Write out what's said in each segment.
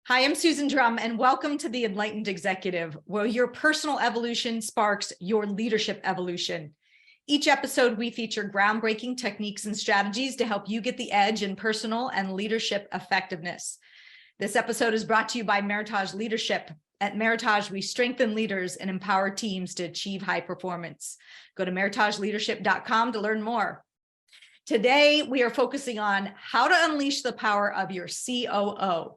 Hi, I'm Susan Drumm, and welcome to the Enlightened Executive, where your personal evolution sparks your leadership evolution. Each episode, we feature groundbreaking techniques and strategies to help you get the edge in personal and leadership effectiveness. This episode is brought to you by Meritage Leadership. At Meritage, we strengthen leaders and empower teams to achieve high performance. Go to meritageleadership.com to learn more. Today, we are focusing on how to unleash the power of your COO.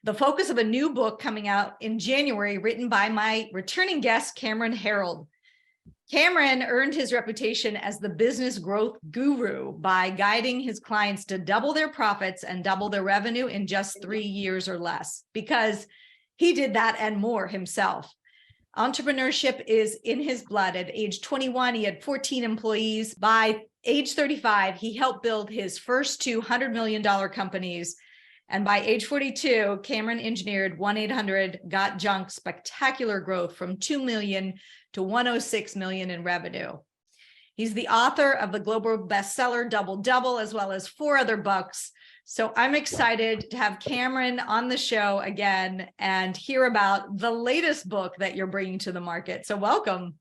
The focus of a new book coming out in January, written by my returning guest, Cameron Herold. Cameron earned his reputation as the business growth guru by guiding his clients to double their profits and double their revenue in just 3 years or less, because he did that and more himself. Entrepreneurship is in his blood. At age 21, he had 14 employees. By age 35, he helped build his first two $100 million companies. And by age 42, Cameron engineered 1-800-GOT-JUNK spectacular growth from 2 million to 106 million in revenue. He's the author of the global bestseller Double Double, as well as 4 other books. So I'm excited to have Cameron on the show again and hear about the latest book that you're bringing to the market. So welcome.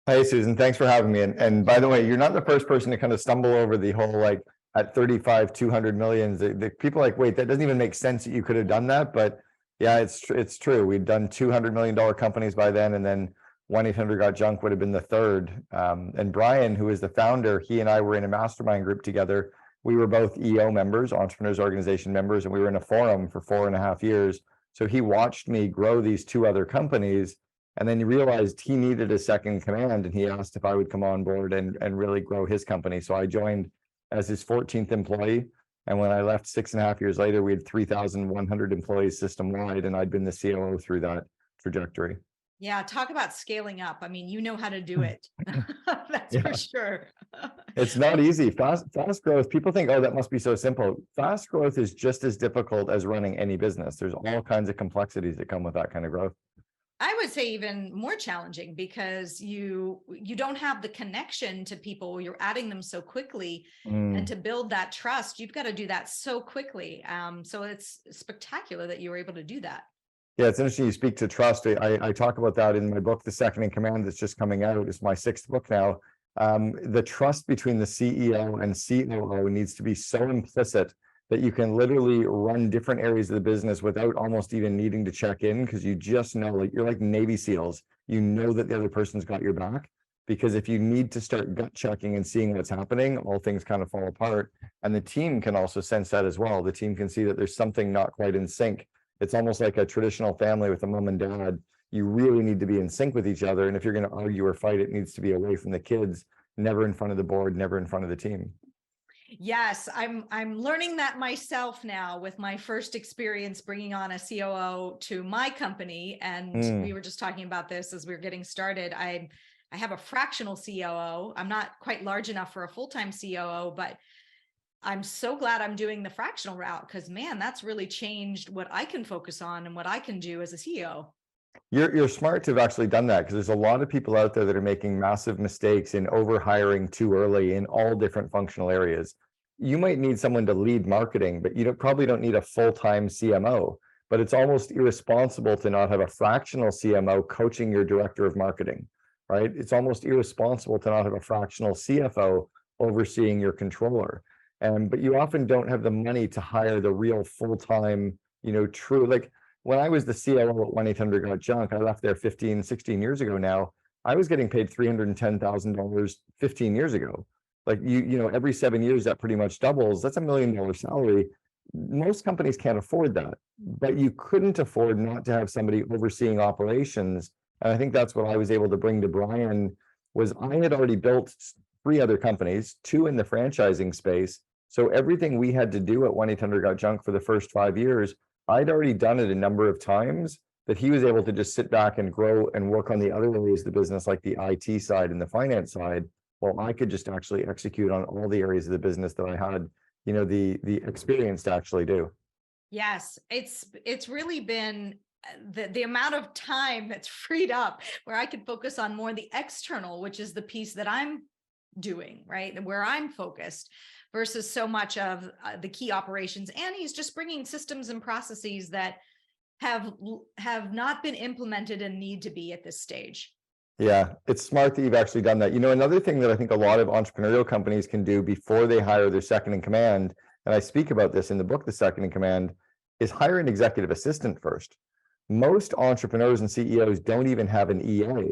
Hey, Susan, thanks for having me. And by the way, you're not the first person to kind of stumble over the whole, at 35, 200 millions, the people wait, that doesn't even make sense that you could have done that. But yeah, it's true. We'd done $200 million companies by then, and then 1-800-GOT-JUNK would have been the third. And Brian, who is the founder, he and I were in a mastermind group together. We were both EO members, Entrepreneurs Organization members, and we were in a forum for 4.5 years. So he watched me grow these 2 other companies, and then he realized he needed a second command, and he asked if I would come on board and really grow his company. So I joined as his 14th employee. And when I left 6.5 years later, we had 3,100 employees system-wide, and I'd been the COO through that trajectory. Yeah, talk about scaling up. I mean, you know how to do it. That's for sure. It's not easy. Fast growth, people think, oh, that must be so simple. Fast growth is just as difficult as running any business. There's all kinds of complexities that come with that kind of growth. I would say even more challenging, because you don't have the connection to people. You're adding them so quickly, and to build that trust, you've got to do that so quickly. So it's spectacular that you were able to do that. Yeah, it's interesting you speak to trust. I talk about that in my book, The Second in Command, that's just coming out. It's my 6th book now. The trust between the CEO and COO needs to be so implicit that you can literally run different areas of the business without almost even needing to check in, because you just know, you're like Navy SEALs. You know that the other person's got your back, because if you need to start gut checking and seeing what's happening, all things kind of fall apart. And the team can also sense that as well. The team can see that there's something not quite in sync. It's almost like a traditional family with a mom and dad. You really need to be in sync with each other. And if you're going to argue or fight, it needs to be away from the kids, never in front of the board, never in front of the team. Yes, I'm learning that myself now with my first experience bringing on a COO to my company. And we were just talking about this as we were getting started. I have a fractional COO. I'm not quite large enough for a full-time COO, but I'm so glad I'm doing the fractional route, because man, that's really changed what I can focus on and what I can do as a CEO. You're smart to have actually done that, because there's a lot of people out there that are making massive mistakes in overhiring too early in all different functional areas. You might need someone to lead marketing, but you probably don't need a full-time CMO. But it's almost irresponsible to not have a fractional CMO coaching your director of marketing, right? It's almost irresponsible to not have a fractional CFO overseeing your controller. But you often don't have the money to hire the real full-time, true, when I was the COO at 1-800-GOT-JUNK, I left there 15, 16 years ago now. I was getting paid $310,000 15 years ago. Every 7 years, that pretty much doubles. That's $1 million salary. Most companies can't afford that, but you couldn't afford not to have somebody overseeing operations. And I think that's what I was able to bring to Brian, was I had already built 3 other companies, 2 in the franchising space. So everything we had to do at 1-800-GOT-JUNK for the first 5 years, I'd already done it a number of times, that he was able to just sit back and grow and work on the other areas of the business, like the IT side and the finance side, while I could just actually execute on all the areas of the business that I had, the experience to actually do. Yes, it's really been the amount of time that's freed up where I could focus on more the external, which is the piece that I'm doing, right? Where I'm focused, versus so much of the key operations. And he's just bringing systems and processes that have not been implemented and need to be at this stage. Yeah, it's smart that you've actually done that. Another thing that I think a lot of entrepreneurial companies can do before they hire their second in command, and I speak about this in the book, The Second in Command, is hire an executive assistant first. Most entrepreneurs and CEOs don't even have an EA.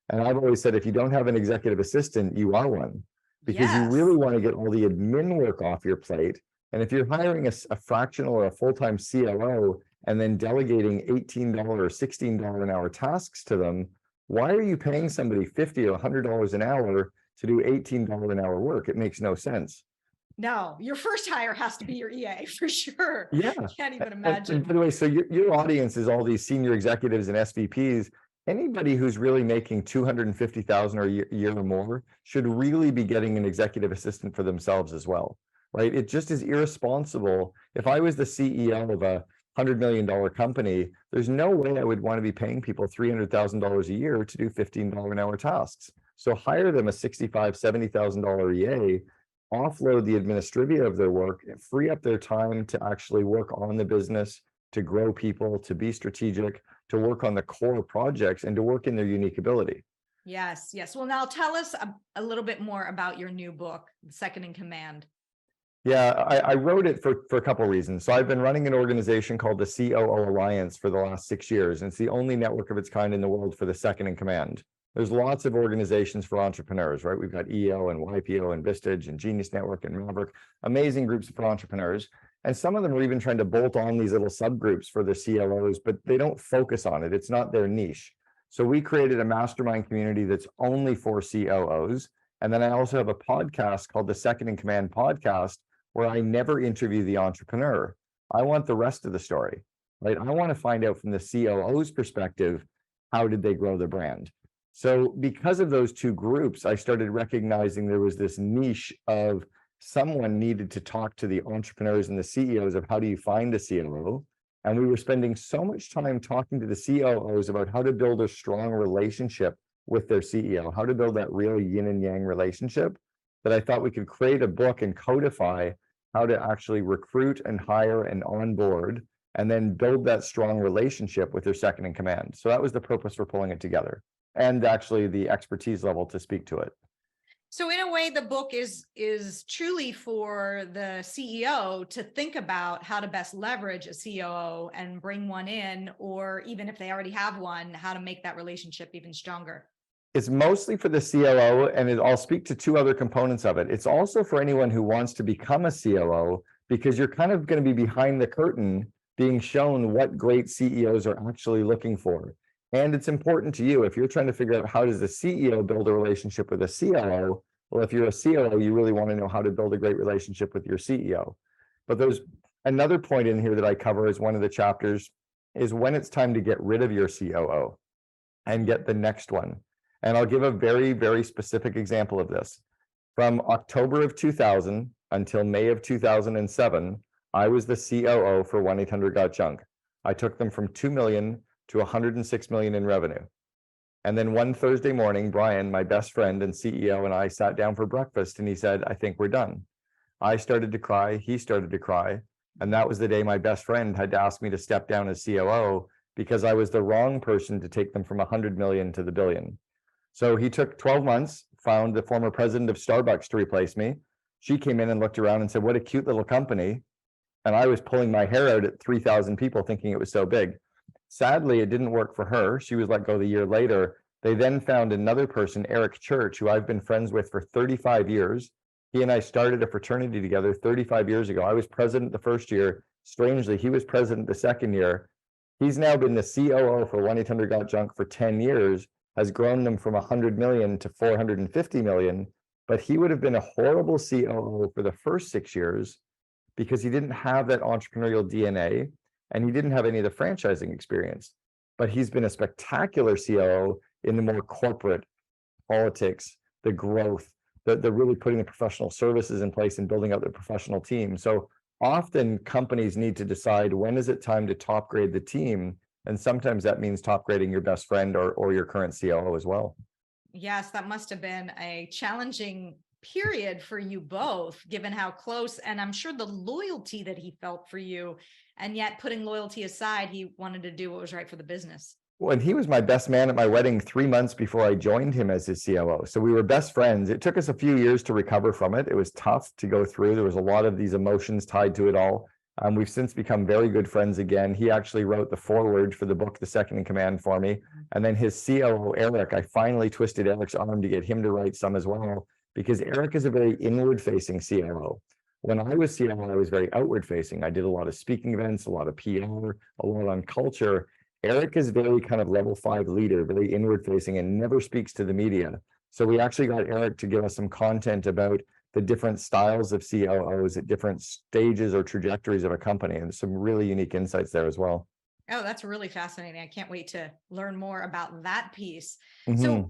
And I've always said, if you don't have an executive assistant, you are one, because you really want to get all the admin work off your plate. And if you're hiring a fractional or a full-time COO and then delegating $18 or $16 an hour tasks to them, why are you paying somebody $50 or $100 an hour to do $18 an hour work? It makes no sense. No, your first hire has to be your EA for sure. Yeah. Can't even imagine. And by the way, so your audience is all these senior executives and SVPs. Anybody who's really making $250,000 a year or more should really be getting an executive assistant for themselves as well, right? It just is irresponsible. If I was the CEO of a $100 million company, there's no way I would want to be paying people $300,000 a year to do $15 an hour tasks. So hire them a $65,000, $70,000 EA, offload the administrative of their work, and free up their time to actually work on the business, to grow people, to be strategic, to work on the core projects, and to work in their unique ability. Yes. Well, now tell us a little bit more about your new book, Second in Command. Yeah, I wrote it for a couple of reasons. So I've been running an organization called the COO Alliance for the last 6 years, and it's the only network of its kind in the world for the second in command. There's lots of organizations for entrepreneurs, right? We've got EO and YPO and Vistage and Genius Network and Maverick, amazing groups for entrepreneurs. And some of them are even trying to bolt on these little subgroups for the CLOs, but they don't focus on it. It's not their niche. So we created a mastermind community that's only for COOs. And then I also have a podcast called the Second in Command podcast, where I never interview the entrepreneur. I want the rest of the story, right? I want to find out from the COO's perspective, how did they grow the brand? So because of those two groups, I started recognizing there was this niche of someone needed to talk to the entrepreneurs and the CEOs of how do you find a COO? And we were spending so much time talking to the COOs about how to build a strong relationship with their CEO, how to build that real yin and yang relationship, that I thought we could create a book and codify how to actually recruit and hire and onboard, and then build that strong relationship with their second in command. So that was the purpose for pulling it together, and actually the expertise level to speak to it. So in a way, the book is truly for the CEO to think about how to best leverage a COO and bring one in, or even if they already have one, how to make that relationship even stronger. It's mostly for the COO, and I'll speak to two other components of it. It's also for anyone who wants to become a COO, because you're kind of going to be behind the curtain being shown what great CEOs are actually looking for. And it's important to you if you're trying to figure out how does the CEO build a relationship with a COO. Well, if you're a COO, you really want to know how to build a great relationship with your CEO. But there's another point in here that I cover as one of the chapters, is when it's time to get rid of your COO and get the next one. And I'll give a very, very specific example of this. From October of 2000 until May of 2007, I was the COO for 1-800-GOT-JUNK. I took them from 2 million to 106 million in revenue. And then one Thursday morning, Brian, my best friend and CEO, and I sat down for breakfast, and he said, I think we're done. I started to cry. He started to cry. And that was the day my best friend had to ask me to step down as COO, because I was the wrong person to take them from 100 million to the billion. So he took 12 months, found the former president of Starbucks to replace me. She came in and looked around and said, what a cute little company. And I was pulling my hair out at 3,000 people thinking it was so big. Sadly, it didn't work for her. She was let go the year later. They then found another person, Eric Church, who I've been friends with for 35 years. He and I started a fraternity together 35 years ago. I was president the first year. Strangely, he was president the second year. He's now been the COO for 1-800-GOT-JUNK for 10 years. Has grown them from 100 million to 450 million, but he would have been a horrible COO for the first 6 years because he didn't have that entrepreneurial DNA and he didn't have any of the franchising experience. But he's been a spectacular COO in the more corporate politics, the growth, the really putting the professional services in place and building out their professional team. So often companies need to decide, when is it time to top grade the team? And sometimes that means top grading your best friend or your current COO as well. Yes, that must have been a challenging period for you both, given how close, and I'm sure the loyalty that he felt for you, and yet putting loyalty aside, he wanted to do what was right for the business. Well, and he was my best man at my wedding 3 months before I joined him as his COO. So we were best friends. It took us a few years to recover from it. It was tough to go through. There was a lot of these emotions tied to it all. We've since become very good friends again. He actually wrote the foreword for the book, The Second in Command, for me. And then his COO, Eric, I finally twisted Eric's arm to get him to write some as well, because Eric is a very inward-facing COO. When I was COO, I was very outward-facing. I did a lot of speaking events, a lot of PR, a lot on culture. Eric is very kind of level 5 leader, very inward-facing, and never speaks to the media. So we actually got Eric to give us some content about the different styles of COOs at different stages or trajectories of a company, and some really unique insights there as well. Oh, that's really fascinating. I can't wait to learn more about that piece. Mm-hmm. So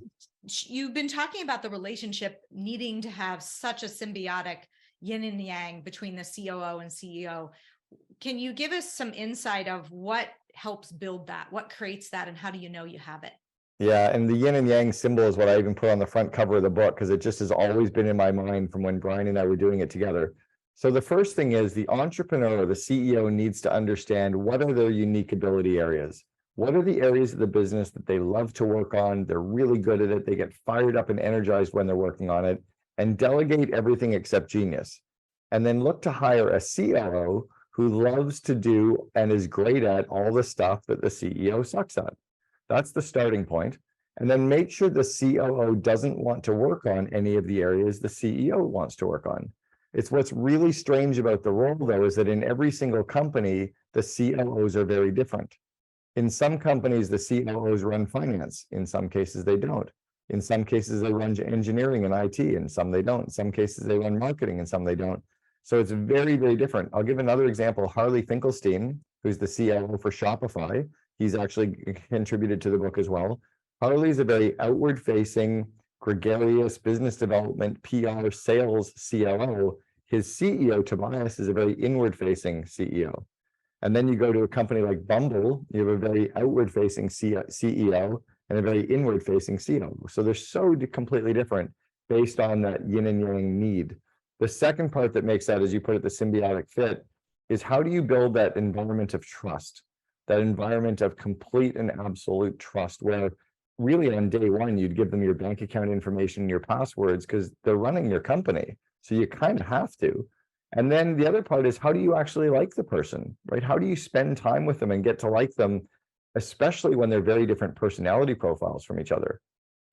you've been talking about the relationship needing to have such a symbiotic yin and yang between the COO and CEO. Can you give us some insight of what helps build that? What creates that? And how do you know you have it? Yeah, and the yin and yang symbol is what I even put on the front cover of the book, because it just has always been in my mind from when Brian and I were doing it together. So the first thing is the entrepreneur, the CEO, needs to understand what are their unique ability areas. What are the areas of the business that they love to work on? They're really good at it. They get fired up and energized when they're working on it, and delegate everything except genius. And then look to hire a COO who loves to do and is great at all the stuff that the CEO sucks at. That's the starting point. And then make sure the COO doesn't want to work on any of the areas the CEO wants to work on. It's what's really strange about the role, though, is that in every single company, the COOs are very different. In some companies, the COOs run finance. In some cases, they don't. In some cases, they run engineering and IT, and some they don't. In some cases, they run marketing, and some they don't. So it's very, very different. I'll give another example. Harley Finkelstein, who's the COO for Shopify, he's actually contributed to the book as well. Harley's a very outward-facing, gregarious business development, PR, sales COO. His CEO, Tobias, is a very inward-facing CEO. And then you go to a company like Bumble, you have a very outward-facing CEO and a very inward-facing COO. So they're so completely different based on that yin and yang need. The second part that makes that, as you put it, the symbiotic fit, is how do you build that environment of trust? That environment of complete and absolute trust, where really on day one, you'd give them your bank account information, your passwords, because they're running your company. So you kind of have to. And then the other part is, how do you actually like the person, right? How do you spend time with them and get to like them, especially when they're very different personality profiles from each other?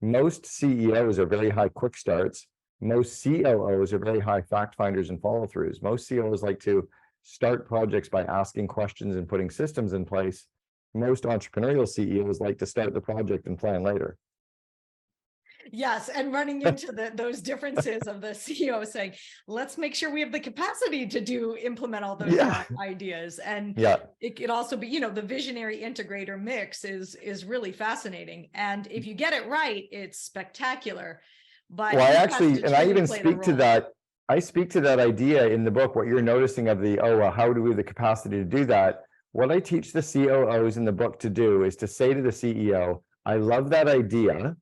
Most CEOs are very high quick starts. Most COOs are very high fact finders and follow throughs. Most COOs like to start projects by asking questions and putting systems in place. Most entrepreneurial CEOs like to start the project and plan later. Yes, and running into those differences of the CEO saying, let's make sure we have the capacity to implement all those ideas. And it could also be, the visionary integrator mix is really fascinating. And if you get it right, it's spectacular. But well, I even speak to that. I speak to that idea in the book, what you're noticing of the, how do we have the capacity to do that? What I teach the COOs in the book to do is to say to the CEO, I love that idea.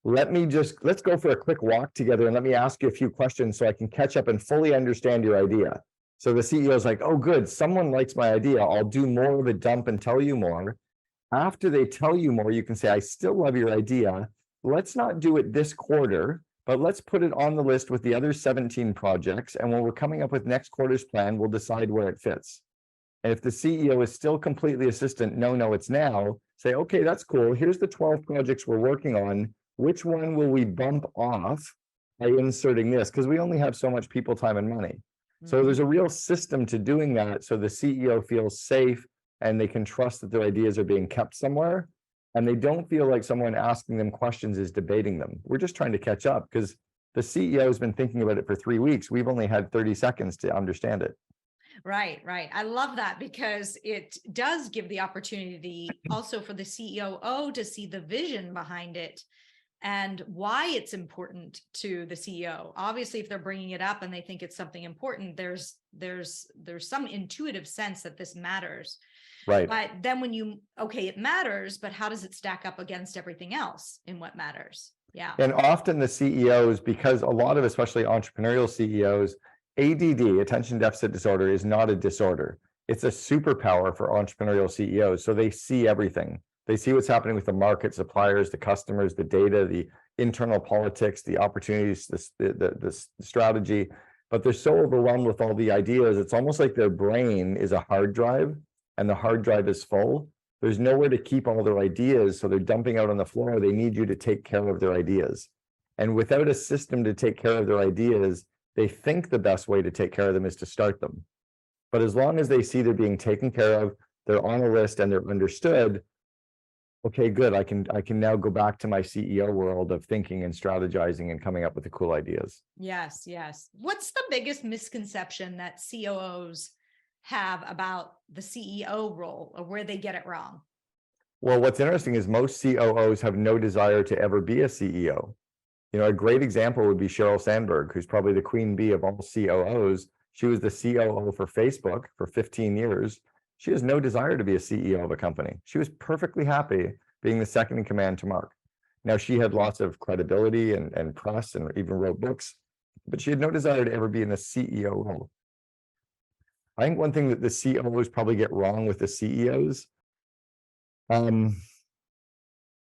Let's go for a quick walk together and let me ask you a few questions so I can catch up and fully understand your idea. So the CEO is like, oh, good, someone likes my idea. I'll do more of a dump and tell you more. After they tell you more, you can say, I still love your idea. Let's not do it this quarter, but let's put it on the list with the other 17 projects. And when we're coming up with next quarter's plan, we'll decide where it fits. And if the CEO is still completely assistant, no, it's now, say, okay, that's cool. Here's the 12 projects we're working on. Which one will we bump off by inserting this? Because we only have so much people, time, and money. So there's a real system to doing that. So the CEO feels safe and they can trust that their ideas are being kept somewhere. And they don't feel like someone asking them questions is debating them. We're just trying to catch up because the CEO has been thinking about it for 3 weeks. We've only had 30 seconds to understand it. Right. I love that because it does give the opportunity also for the COO to see the vision behind it and why it's important to the CEO. Obviously, if they're bringing it up and they think it's something important, there's some intuitive sense that this matters. Right. But then when it matters, but how does it stack up against everything else in what matters? Yeah. And often the CEOs, because a lot of, especially entrepreneurial CEOs, ADD, attention deficit disorder, is not a disorder. It's a superpower for entrepreneurial CEOs. So they see everything. They see what's happening with the market, suppliers, the customers, the data, the internal politics, the opportunities, the strategy. But they're so overwhelmed with all the ideas. It's almost like their brain is a hard drive and the hard drive is full. There's nowhere to keep all their ideas, so they're dumping out on the floor. They need you to take care of their ideas. And without a system to take care of their ideas, they think the best way to take care of them is to start them. But as long as they see they're being taken care of, they're on a list and they're understood, okay, good, I can now go back to my CEO world of thinking and strategizing and coming up with the cool ideas. Yes, yes. What's the biggest misconception that COOs have about the CEO role, or where they get it wrong? Well, what's interesting is most COOs have no desire to ever be a CEO. You know, a great example would be Sheryl Sandberg, who's probably the queen bee of all COOs. She was the COO for Facebook for 15 years. She has no desire to be a CEO of a company. She was perfectly happy being the second in command to Mark. Now, she had lots of credibility and press and even wrote books, but she had no desire to ever be in a CEO role. I think one thing that the COOs probably get wrong with the CEOs, I don't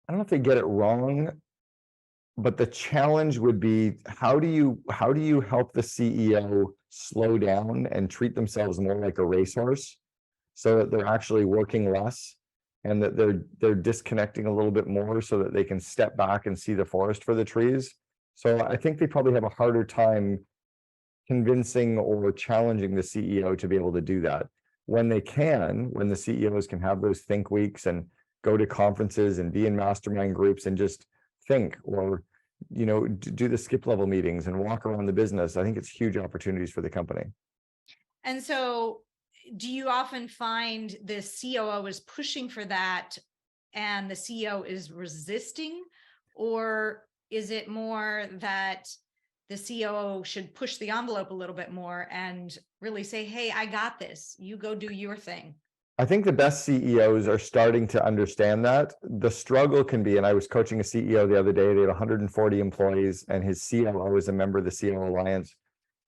know if they get it wrong, but the challenge would be, how do you help the CEO slow down and treat themselves more like a racehorse, so that they're actually working less and that they're disconnecting a little bit more so that they can step back and see the forest for the trees. So I think they probably have a harder time convincing or challenging the CEO to be able to do that. When the CEOs can have those think weeks and go to conferences and be in mastermind groups and just think, or do the skip level meetings and walk around the business, I think it's huge opportunities for the company. And so do you often find the COO is pushing for that and the CEO is resisting, or is it more that the COO should push the envelope a little bit more and really say, hey, I got this, you go do your thing? I think the best CEOs are starting to understand that. The struggle can be, and I was coaching a CEO the other day, they had 140 employees, and his COO is a member of the COO Alliance.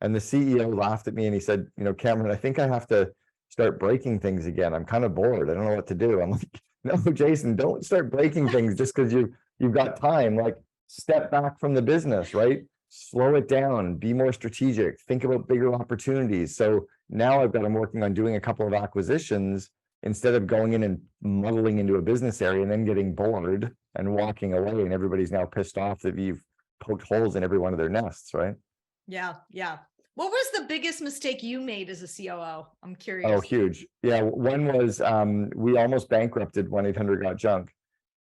And the CEO laughed at me and he said, Cameron, I think I have to start breaking things again. I'm kind of bored. I don't know what to do. I'm like, no, Jason, don't start breaking things just because you've got time. Like, step back from the business, right? Slow it down, be more strategic, think about bigger opportunities. So now I'm working on doing a couple of acquisitions instead of going in and muddling into a business area and then getting bored and walking away, and everybody's now pissed off that you've poked holes in every one of their nests, right? Yeah, yeah. What was the biggest mistake you made as a COO? I'm curious. Oh, huge. Yeah, one was we almost bankrupted 1-800-GOT-JUNK.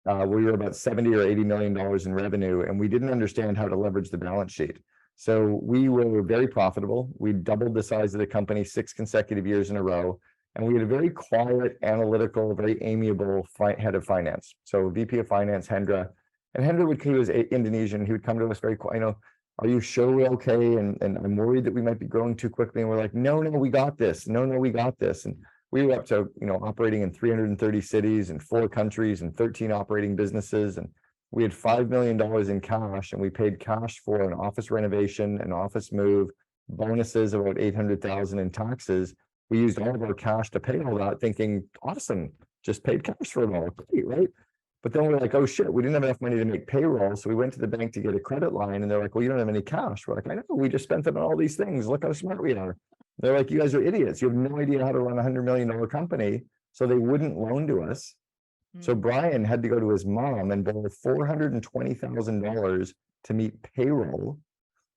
We were about 70 or 80 million dollars in revenue, and we didn't understand how to leverage the balance sheet. So we were very profitable. We doubled the size of the company 6 consecutive years in a row. And we had a very quiet, analytical, very amiable head of finance. So VP of finance, Hendra. And Hendra he was Indonesian. He would come to us very quiet, are you sure we're okay? And I'm worried that we might be growing too quickly. And we're like, no, we got this. No, we got this. And we were up to, operating in 330 cities and 4 countries and 13 operating businesses. And we had $5 million in cash, and we paid cash for an office renovation, an office move, bonuses, about 800,000 in taxes. We used all of our cash to pay all that, thinking, awesome, just paid cash for it all, great, right? But then we're like, oh shit, we didn't have enough money to make payroll. So we went to the bank to get a credit line, and they're like, well, you don't have any cash. We're like, I know, we just spent it on all these things. Look how smart we are. They're like, you guys are idiots. You have no idea how to run $100 million company. So they wouldn't loan to us. So Brian had to go to his mom and borrow $420,000 to meet payroll.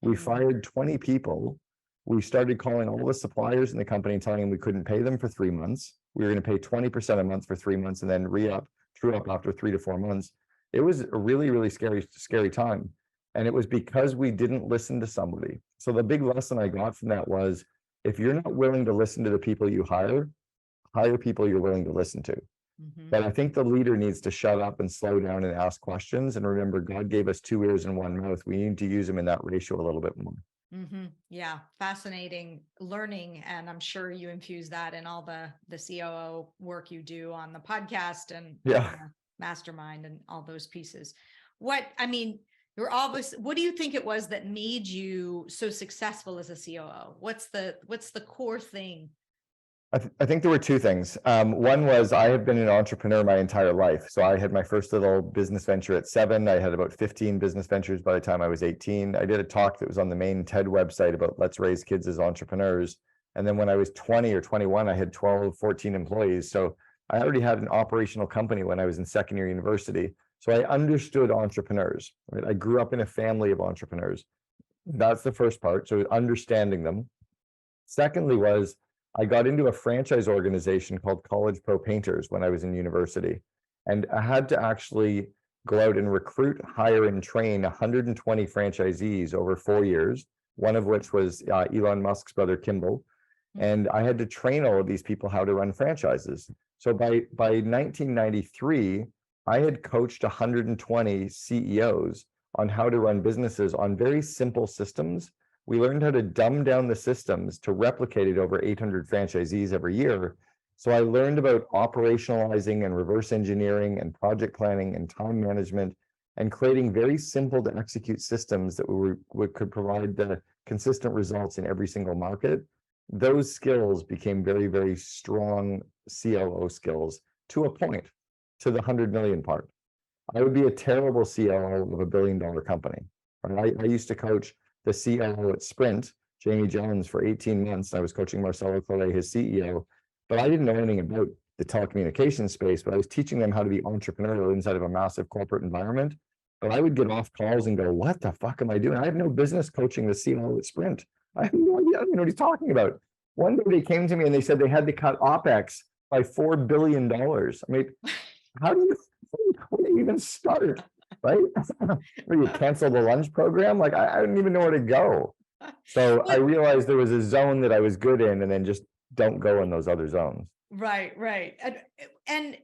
We fired 20 people. We started calling all the suppliers in the company and telling them we couldn't pay them for 3 months. We were going to pay 20% a month for 3 months and then true up after 3 to 4 months. It was a really, really scary time. And it was because we didn't listen to somebody. So the big lesson I got from that was, if you're not willing to listen to the people you hire people you're willing to listen to. But I think the leader needs to shut up and slow down and ask questions. And remember, God gave us 2 ears and 1 mouth. We need to use them in that ratio a little bit more. Yeah, fascinating learning. And I'm sure you infuse that in all the COO work you do on the podcast and mastermind and all those pieces. You're obvious. What do you think it was that made you so successful as a COO? What's the core thing? I think there were two things. One was I have been an entrepreneur my entire life. So I had my first little business venture at 7. I had about 15 business ventures by the time I was 18. I did a talk that was on the main TED website about let's raise kids as entrepreneurs. And then when I was 20 or 21, I had 12, 14 employees. So I already had an operational company when I was in second year university. So I understood entrepreneurs, right? I grew up in a family of entrepreneurs. That's the first part. So understanding them. Secondly was I got into a franchise organization called College Pro Painters when I was in university. And I had to actually go out and recruit, hire, and train 120 franchisees over 4 years, one of which was Elon Musk's brother, Kimball. And I had to train all of these people how to run franchises. So by 1993, I had coached 120 CEOs on how to run businesses on very simple systems. We learned how to dumb down the systems to replicate it over 800 franchisees every year. So I learned about operationalizing and reverse engineering and project planning and time management and creating very simple to execute systems that could provide the consistent results in every single market. Those skills became very, very strong COO skills to a point, to the 100 million part. I would be a terrible COO of a $1 billion company. Right? I used to coach the COO at Sprint, Jamie Jones, for 18 months. I was coaching Marcelo Collet, his CEO, but I didn't know anything about the telecommunications space, but I was teaching them how to be entrepreneurial inside of a massive corporate environment. But I would get off calls and go, what the fuck am I doing? I have no business coaching the COO at Sprint. I have no idea. I don't know what he's talking about. One day they came to me and they said they had to cut OPEX by $4 billion. I mean, how do you even start? Right? Or you cancel the lunch program? Like, I didn't even know where to go. So I realized there was a zone that I was good in, and then just don't go in those other zones. Right. And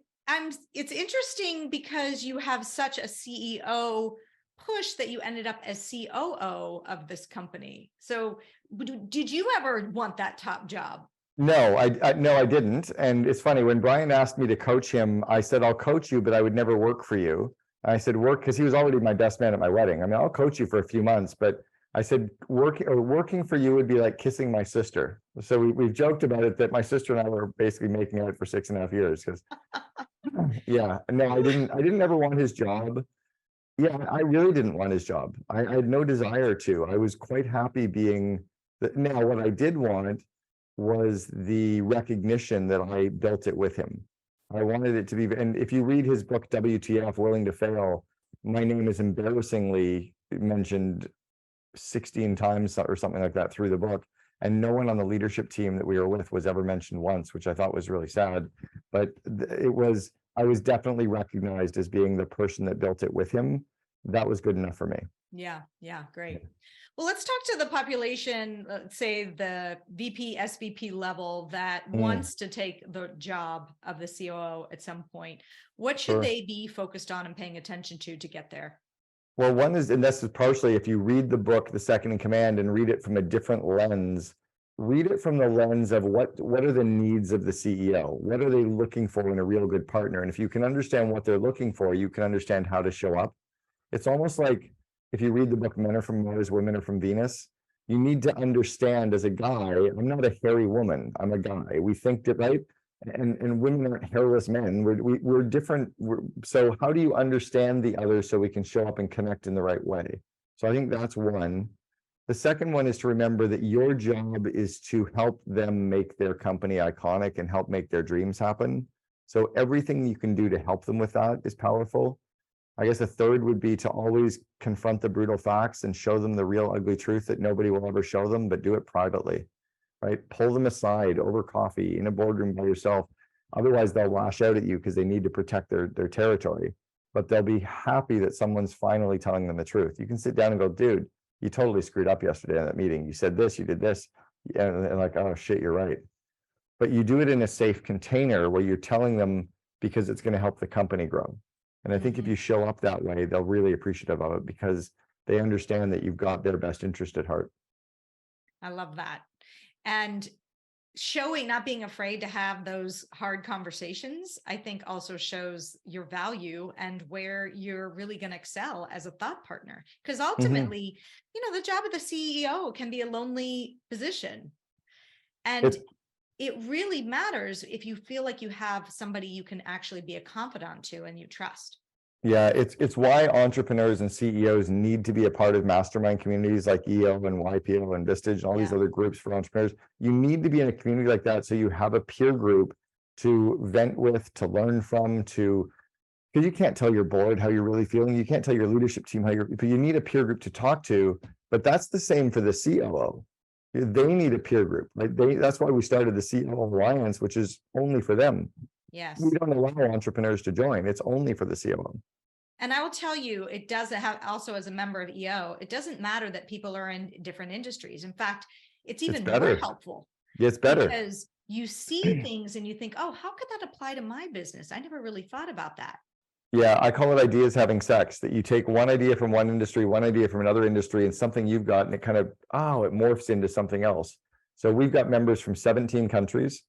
it's interesting because you have such a CEO push that you ended up as COO of this company. So did you ever want that top job? No, I didn't. And it's funny, when Brian asked me to coach him, I said, I'll coach you, but I would never work for you. I said, work, because he was already my best man at my wedding. I mean, I'll coach you for a few months, but I said, working for you would be like kissing my sister. So we've joked about it that my sister and I were basically making out for 6.5 years. Because yeah, no, I didn't ever want his job. Yeah, I really didn't want his job. I had no desire to. I was quite happy being now what I did want was the recognition that I built it with him. I wanted it to be, and if you read his book, WTF, Willing to Fail, my name is embarrassingly mentioned 16 times or something like that through the book. And no one on the leadership team that we were with was ever mentioned once, which I thought was really sad. But I was definitely recognized as being the person that built it with him. That was good enough for me. Yeah, great. Well, let's talk to the population, let's say the VP, SVP level that wants to take the job of the COO at some point. What should they be focused on and paying attention to get there? Well, one is, and this is partially, if you read the book, The Second in Command, and read it from a different lens, read it from the lens of what are the needs of the CEO? What are they looking for in a real good partner? And if you can understand what they're looking for, you can understand how to show up. It's almost like if you read the book Men Are From Mars, Women Are From Venus, you need to understand as a guy, I'm not a hairy woman, I'm a guy. We think that, right? And women aren't hairless men. We're different. So how do you understand the other so we can show up and connect in the right way? So I think that's one. The second one is to remember that your job is to help them make their company iconic and help make their dreams happen. So everything you can do to help them with that is powerful. I guess a third would be to always confront the brutal facts and show them the real ugly truth that nobody will ever show them, but do it privately, right? Pull them aside over coffee in a boardroom by yourself. Otherwise, they'll lash out at you because they need to protect their territory, but they'll be happy that someone's finally telling them the truth. You can sit down and go, dude, you totally screwed up yesterday in that meeting. You said this, you did this. And like, oh shit, you're right. But you do it in a safe container where you're telling them because it's going to help the company grow. And I think if you show up that way, they'll really appreciative of it because they understand that you've got their best interest at heart. I love that. And not being afraid to have those hard conversations, I think also shows your value and where you're really going to excel as a thought partner. Because ultimately, the job of the CEO can be a lonely position. And it really matters if you feel like you have somebody you can actually be a confidant to and you trust. Yeah, it's why entrepreneurs and CEOs need to be a part of mastermind communities like EO and YPO and Vistage and all these other groups for entrepreneurs. You need to be in a community like that so you have a peer group to vent with, to learn from, because you can't tell your board how you're really feeling. You can't tell your leadership team but you need a peer group to talk to. But that's the same for the COO. They need a peer group. That's why we started the COO Alliance, which is only for them. Yes. We don't allow entrepreneurs to join. It's only for the COO. And I will tell you, it does have also as a member of EO, it doesn't matter that people are in different industries. In fact, it's even more helpful. Yeah, it's better. Because you see things and you think, oh, how could that apply to my business? I never really thought about that. Yeah, I call it ideas having sex, that you take one idea from one industry, one idea from another industry, and something you've got, and it kind of, it morphs into something else. So we've got members from 17 countries.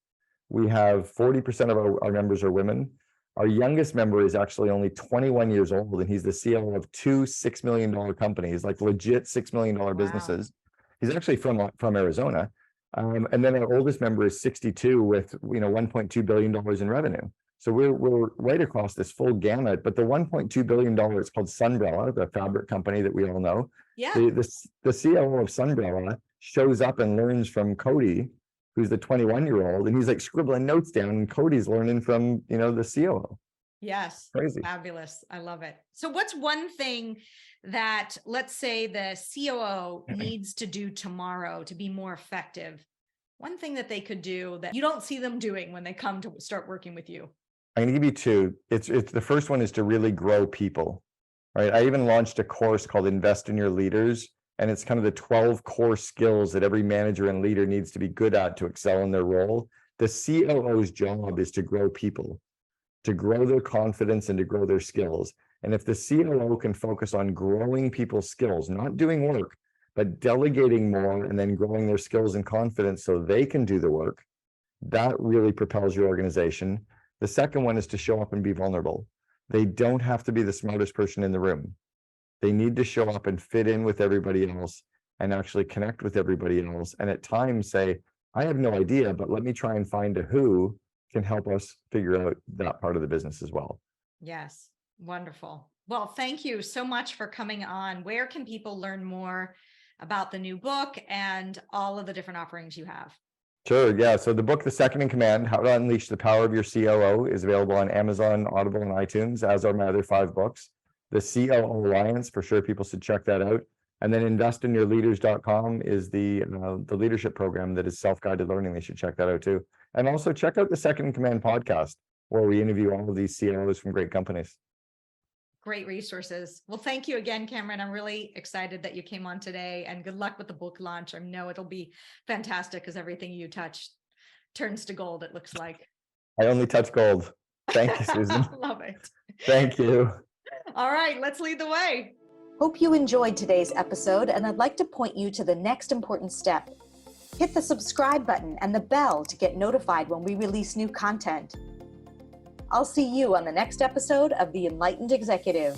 We have 40% of our members are women. Our youngest member is actually only 21 years old, and he's the CEO of 2 $6 million companies, like legit $6 million businesses. He's actually from Arizona. And then our oldest member is 62 with $1.2 billion in revenue. So we're right across this full gamut. But the $1.2 billion is called Sunbrella, the fabric company that we all know. Yeah. The COO of Sunbrella shows up and learns from Cody, who's the 21-year-old, and he's like scribbling notes down, and Cody's learning from the COO. Yes. Crazy. Fabulous. I love it. So what's one thing that, let's say, the COO needs to do tomorrow to be more effective? One thing that they could do that you don't see them doing when they come to start working with you? I'm going to give you two. It's the first one is to really grow people, right? I even launched a course called Invest in Your Leaders, and it's kind of the 12 core skills that every manager and leader needs to be good at to excel in their role. The COO's job is to grow people, to grow their confidence and to grow their skills. And if the COO can focus on growing people's skills, not doing work, but delegating more and then growing their skills and confidence so they can do the work, that really propels your organization. The second one is to show up and be vulnerable. They don't have to be the smartest person in the room. They need to show up and fit in with everybody else and actually connect with everybody else. And at times say, I have no idea, but let me try and find a who can help us figure out that part of the business as well. Yes. Wonderful. Well, thank you so much for coming on. Where can people learn more about the new book and all of the different offerings you have? Sure. Yeah. So the book, The Second in Command, How to Unleash the Power of Your COO, is available on Amazon, Audible, and iTunes, as are my other 5 books. The COO Alliance, for sure, people should check that out. And then investinyourleaders.com is the leadership program that is self-guided learning. They should check that out too. And also check out the Second in Command podcast, where we interview all of these COOs from great companies. Great resources. Well, thank you again, Cameron. I'm really excited that you came on today, and good luck with the book launch. I know it'll be fantastic because everything you touch turns to gold, it looks like. I only touch gold. Thank you, Susan. Love it. Thank you. All right, let's lead the way. Hope you enjoyed today's episode, and I'd like to point you to the next important step. Hit the subscribe button and the bell to get notified when we release new content. I'll see you on the next episode of The Enlightened Executive.